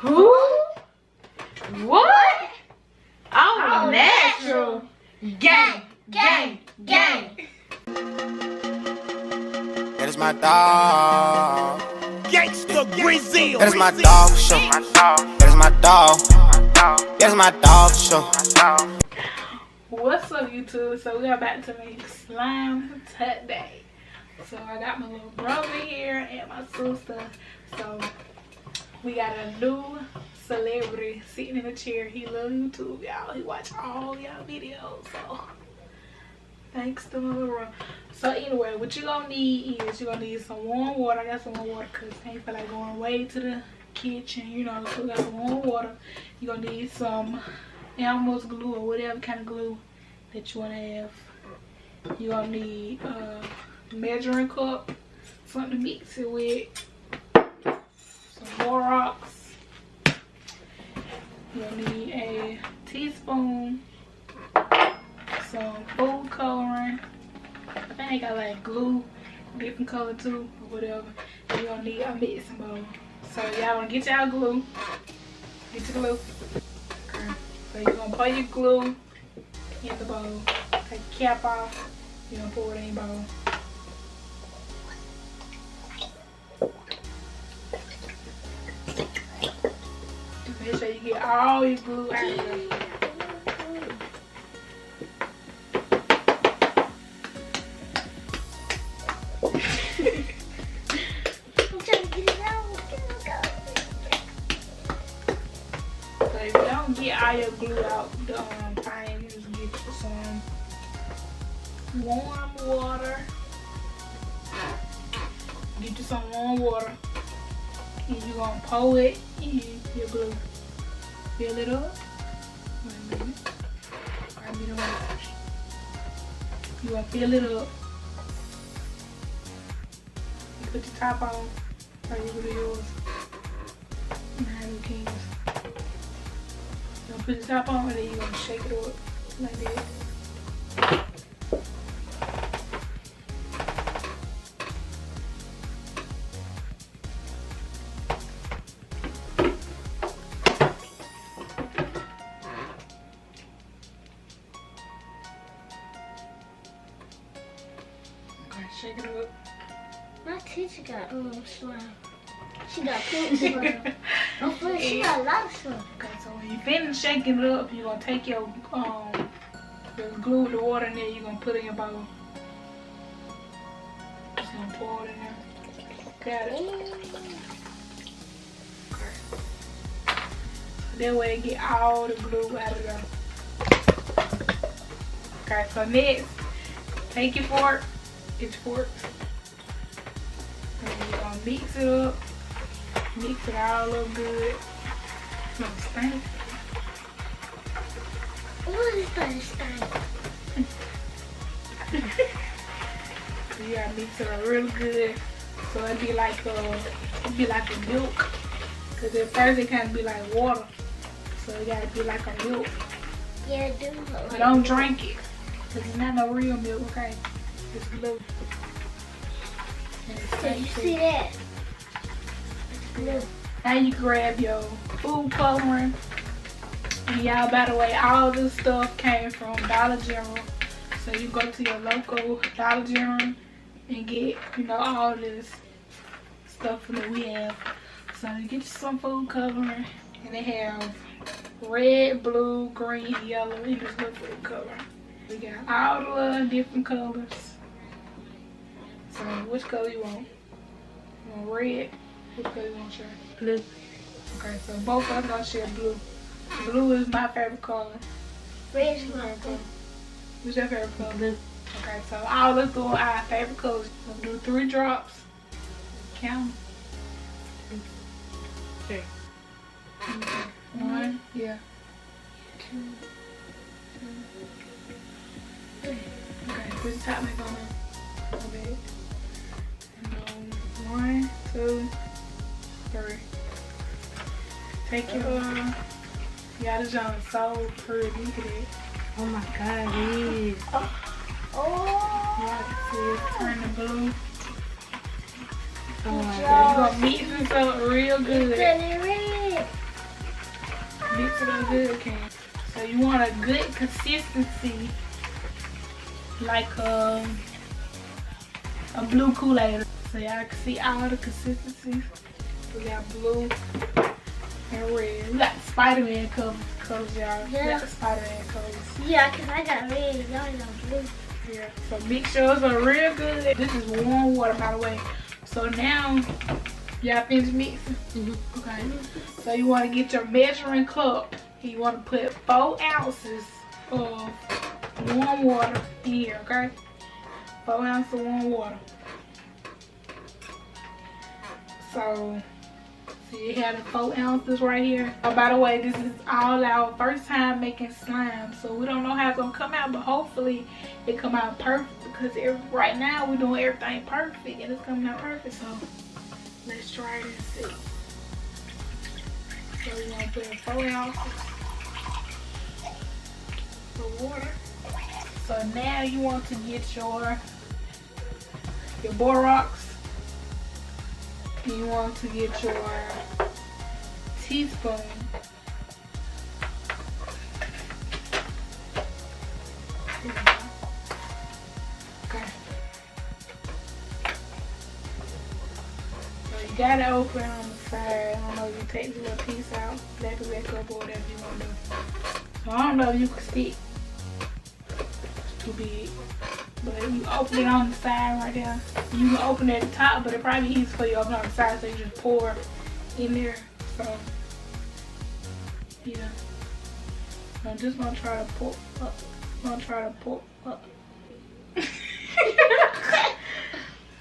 Who? What? All.Natural. Gang, gang, gang. That is my dog. Gangsta Brazil. That is my dog show. That is my dog. That is my dog show. What's up, YouTube? So we are about to make slime today. So I got my little brother here and my sister. So we got a new celebrity sitting in a chair. He loves YouTube, y'all. He watch all y'all videos. So thanks to my little brother. So anyway, what you gonna need is you're gonna need some warm water. I got some warm water because I ain't feel like going way to the kitchen, you know. So we got some warm water. You're gonna need some Elmer's glue or whatever kind of glue that you want to have. You're gonna need a measuring cup, something to mix it with, some Borax. You're gonna need a teaspoon, some food coloring. I think they got like glue, different color too, or whatever. And you're gonna need a mixing bowl. So y'all wanna get y'all glue. Get your glue. Okay. So you're gonna pour your glue in the bowl. Take the cap off. You're gonna pour it in the bowl. Make sure you get all your glue out of there. If you don't get all your glue out the thing, just get you some warm water. Get you some warm water. And you're going to pour it in your glue. Fill it up. Wait a minute. Grab me the wash. You're going to fill it up. You put your top on. Or you do yours. And have your kings. You're gonna put the top on and then you're gonna shake it up like that. Okay, shake it up. My teacher got slime. She got pink slime. She got a lot of slime. Okay, so when you finish shaking it up, you're gonna take your glue with the water in there. You're gonna put it in your bowl. Just gonna pour it in there. Got it. Okay. That way, get all the glue out of there. Okay, so next, take your fork. Get your fork. And you're gonna mix it up. Mix it all up good. It's gonna stink. What is that stink? So you gotta mix it up real good. So it'd be like a milk. Cause at first it kind of be like water. So it gotta be like a milk. Yeah, do. But don't drink it. Cause it's not no real milk, okay? It's blue. Did you see that? Now you grab your food coloring. And y'all, by the way, all this stuff came from Dollar General. So you go to your local Dollar General and get, you know, all this stuff that we have. So you get you some food coloring. And they have red, blue, green, yellow in this little food coloring. We got all the different colors. So which color you want? You want red? Which color you want, Shay? Blue. Okay, so both of us gonna share blue. Blue is my favorite color. Red is my favorite. What's your favorite color? Blue. Okay, so all of us doing our favorite colors. We'll do 3 drops. Count. 3. 1, yeah. 2. 3. Okay, put the top back on there. Okay. And 1, 2, 3. Take your y'all, this joint is so pretty. Look at it. Oh my God, it is. Oh. Y'all can see it turn the blue. Oh my So God. you gonna mix this up real good. It's really red. it up good, Ken. So you want a good consistency, like a blue Kool-Aid. So y'all can see all the consistencies. We got blue and red. We got Spider-Man colors, y'all. We got the Spider-Man colors. Yeah, because I got red. Y'all got blue. Yeah, so mix yours are real good. This is warm water, by the way. So now, y'all finished mixing? Okay. So you want to get your measuring cup. You want to put 4 ounces of warm water in here, okay? 4 ounces of warm water. So you have the 4 ounces right here. Oh, by the way, this is all our first time making slime, so we don't know how it's gonna come out, but hopefully it come out perfect, because right now we're doing everything perfect and it's coming out perfect. So let's try it and see. So we're gonna put in 4 ounces of water. So now you want to get your borax. You want to get your teaspoon. Okay. So you got it open on the side. I don't know if you take the little piece out, back it back up, or whatever you want to do. So I don't know if you can stick. It's too big. But you open it on the side right there. You can open it at the top, but it probably easy for you to open on the side, so you just pour in there. So yeah. I'm just gonna try to pour up.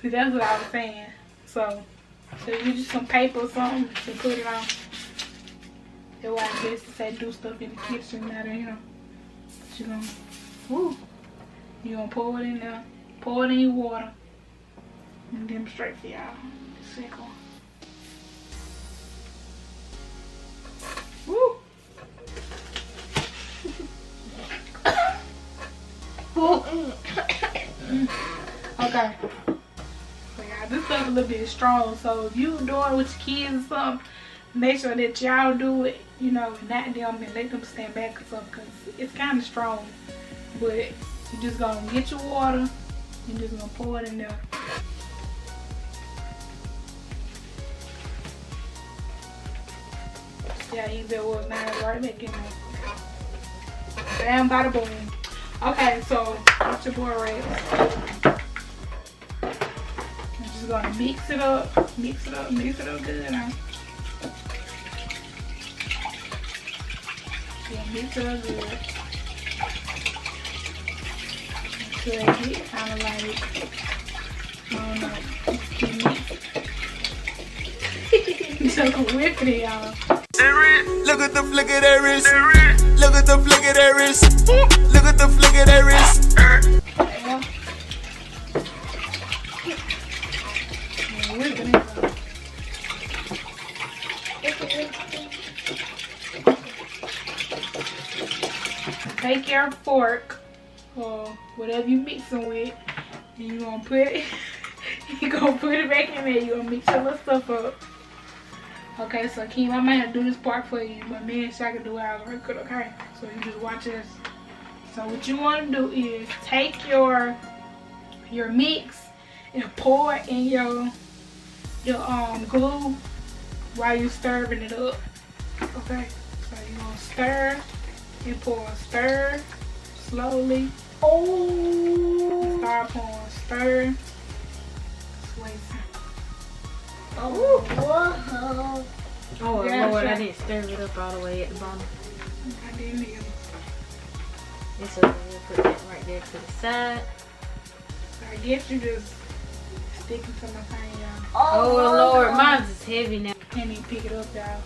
See, that's what I was saying. So you just some paper or something to put it on. That's why I guess to say do stuff in the kitchen, not in here. But you gonna, woo. You're gonna pour it in there, pour it in your water, and demonstrate for y'all. Second one. Woo! Okay. So y'all, this stuff a little bit strong. So if you doing it with your kids or something, make sure that y'all do it, you know, not them, and let them stand back or something, because it's kind of strong. But you're just gonna get your water, you're just gonna pour it in there. Yeah, easy it was, now it's right back in there. Bam, bada boom. Okay, so get your borax. I'm just gonna mix it up good now. Yeah, mix it up good. So they get kind of like, I don't know, so I'm whipping it, y'all. Look at the flick of that wrist. Look at the flick of that wrist. Look at the flick of that wrist. Yeah. Whipping it. Take your fork or whatever you mixing with, and you gonna put it. You gonna put it back in there. You gonna mix your little stuff up. Okay, so Keem, I might have to do this part for you, but me and Shaka do ours real good, okay? So you just watch this. So what you want to do is take your mix and pour it in your glue while you're stirring it up. Okay, so you're gonna stir and pour. Stir slowly. Oh, start pouring. Stir. Wait. Oh, whoa. Oh, Yeah, Lord, sure. I didn't stir it up all the way at the bottom. I didn't either. It's okay, we'll put that right there to the side. I guess you just sticking to my thing, y'all. Oh, Lord, mine's is heavy now. Can't even pick it up, y'all.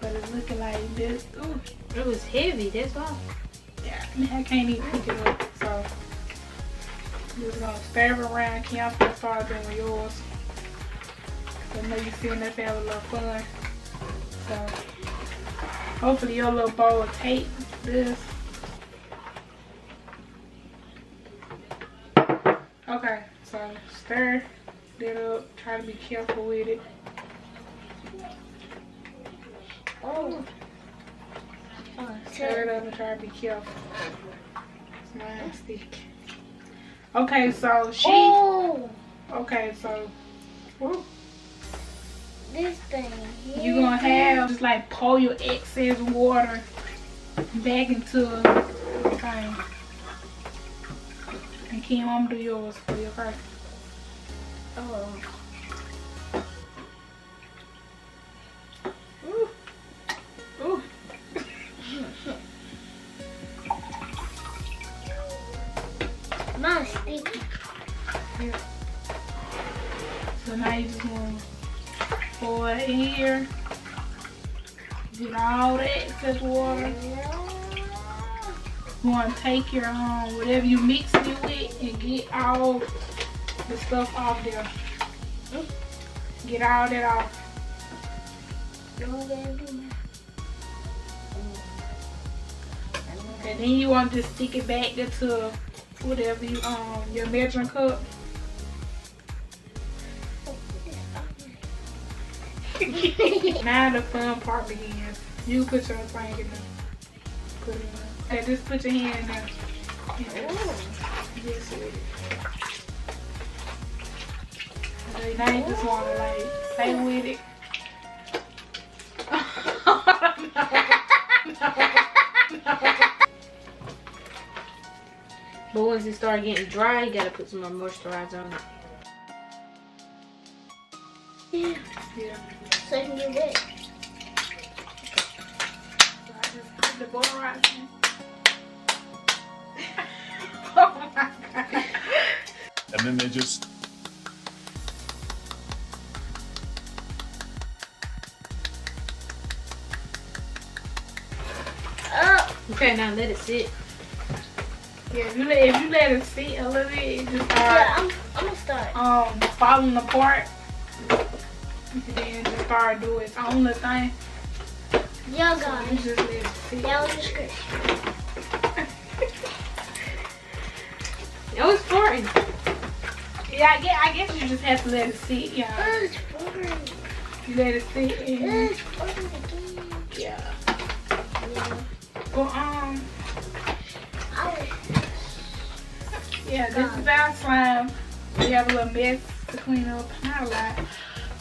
But it's looking like this. Ooh, It was heavy, that's why. yeah, I can't even pick it up. So, we're just gonna stir it around. Can't gonna start doing yours. I know you're sitting up having a little fun. So, hopefully your little bowl will take this. Okay, so stir it up. Try to be careful with it. Oh. Stir it up and try to be careful. Slime stick. Okay, so she. Oh, Okay, so. Woo. this thing here. You're gonna have just like pour your excess water back into the thing. And Kim, I'm gonna do yours for you first. Oh. Ooh. Ooh. Mine's sticky. Yeah. So now you just want to pour it in here. Get all the excess water. You want to take your whatever you mix it with and get all the stuff off there. Get all that off. And then you want to just stick it back into whatever you your measuring cup. Now the fun part begins. You put your thing in there. Put it in there. Okay, just put your hand in there. Just with it. Okay, now you just want to like play with it. But once it starts getting dry, you gotta put some more moisturizer on it. Yeah. So I can get wet. So I just put the bowl right in. Oh my God. And then they just Okay, now let it sit. Yeah, if you let it sit a little bit, it just Yeah, start I'm gonna start. falling apart. And then just start doing its own little thing. Y'all So you guys, just let it sit. that was the script. Oh, it's farting. Yeah, I guess you just have to let it sit. Yeah, It's boring. you let it sit. And, It's boring again. yeah. Yeah. Well, yeah, this is our slime. We have a little mess to clean up. Not a lot.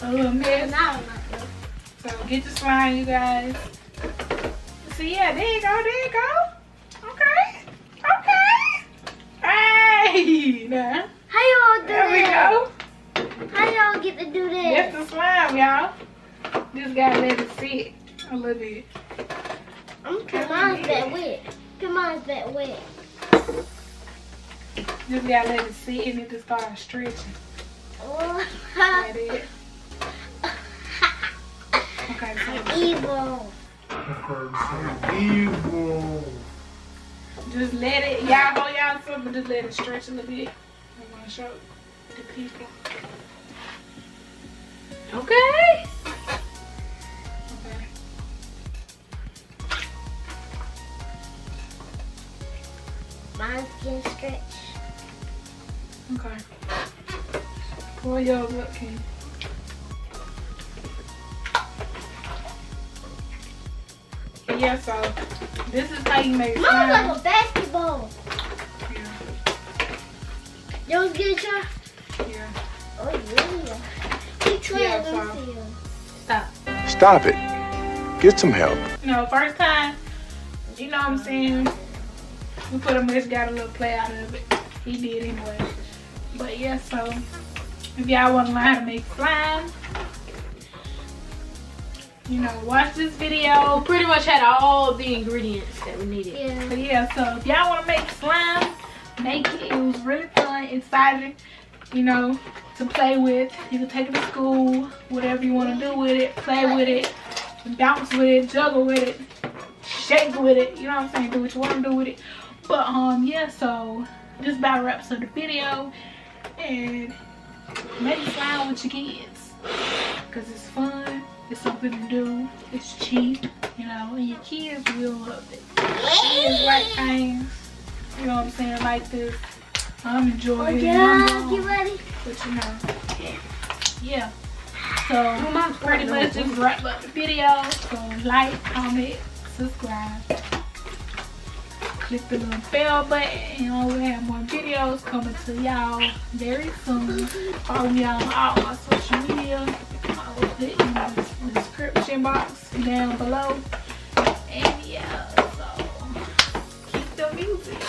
A little mess. Now I'm not good. So get your slime, you guys. So yeah, there you go, there you go. Okay. Okay. Hey, now. How y'all do There we that? go. How y'all get to do That's this? the slime, y'all. Just gotta let it sit a little bit. Mine's that wet. Mine's that wet. Just gotta let it sit and it just start stretching. Oh, That it. Okay, so evil. evil. just let it, y'all hold y'all stuff, but just let it stretch a little bit. I want to show the people. Okay. Okay. Mine's getting stretched. Okay. Pour yours up, King. Yeah, so this is how you make Mine's slime. like a basketball. Yeah, Yours get shot? yeah. Oh, yeah. Keep trying Yeah, to so- see him. Stop. Stop it. Get some help. No, first time, you know what I'm saying? We put him, just got a little play out of it. He did anyway. But yeah, so if y'all want to learn how to make slime, you know, watch this video. We pretty much had all the ingredients that we needed. Yeah. But yeah, so if y'all want to make slime, make it. It was really fun, exciting, you know, to play with. You can take it to school, whatever you want to do with it, play with it, bounce with it, juggle with it, shake with it, you know what I'm saying, do what you want to do with it. But yeah, so this about wraps up the video, and make slime with your kids, because it's fun, it's something to do, it's cheap, you know, and your kids will love it. Kids like things, you know what I'm saying, like this. I'm enjoying it. Yeah, get ready. But you know, yeah. So pretty much just wrap up the video. So like, comment, subscribe. click the little bell button. We'll have more videos coming to y'all very soon. Follow me on all my social media. I will put in the description box down below. And yeah, so keep the music.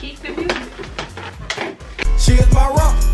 Keep the music. She is my rock.